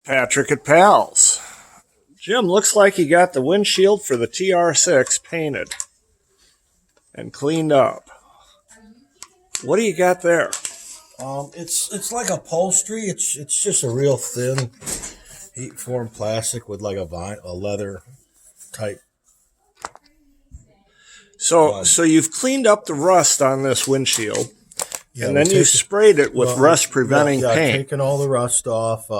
Patrick at Pals. Jim, looks like you got the windshield for the TR6 painted and cleaned up. What do you got there? It's like upholstery. It's just a real thin heat formed plastic with like a leather type. So you've cleaned up the rust on this windshield, Yeah, and then you sprayed it with rust preventing paint. Taking all the rust off.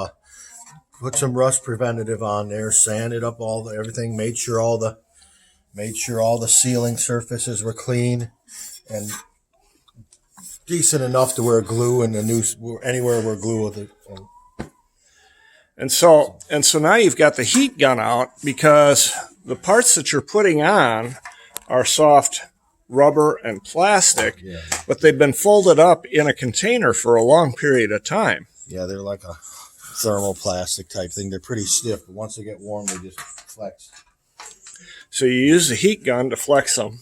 Put some rust preventative on there. Sanded up everything. Made sure all the sealing surfaces were clean and decent enough to wear glue and anywhere where glue with it. And so now you've got the heat gun out because the parts that you're putting on are soft rubber and plastic, Yeah. but they've been folded up in a container for a long period of time. Yeah, they're like a thermoplastic type thing. They're pretty stiff, but once they get warm, they just flex. So you use the heat gun to flex them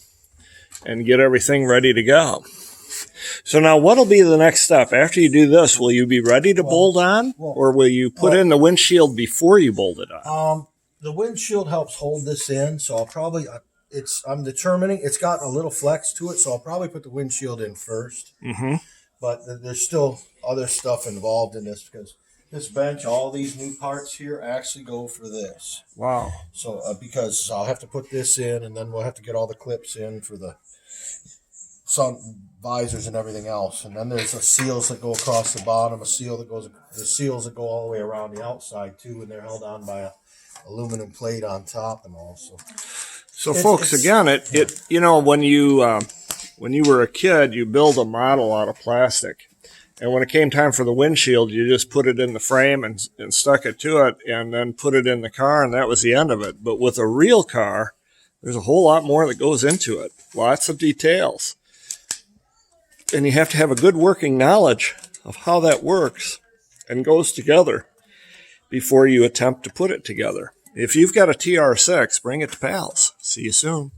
and get everything ready to go. So now what'll be the next step? After you do this, will you be ready to bolt on, or will you put in the windshield before you bolt it on? The windshield helps hold this in, so I'll probably I'm determining it's got a little flex to it, so I'll probably put the windshield in first. Mm-hmm. But there's still other stuff involved in this because this bench, all these new parts here actually go for this. Wow. So because I'll have to put this in, and then we'll have to get all the clips in for the sun visors and everything else. And then there's the seals that go across the bottom, the seals that go all the way around the outside too, and they're held on by a aluminum plate on top and all. So folks, again, when you were a kid, you build a model out of plastic. And when it came time for the windshield, you just put it in the frame and stuck it to it and then put it in the car, and that was the end of it. But with a real car, there's a whole lot more that goes into it. Lots of details. And you have to have a good working knowledge of how that works and goes together before you attempt to put it together. If you've got a TR6, bring it to Pals. See you soon.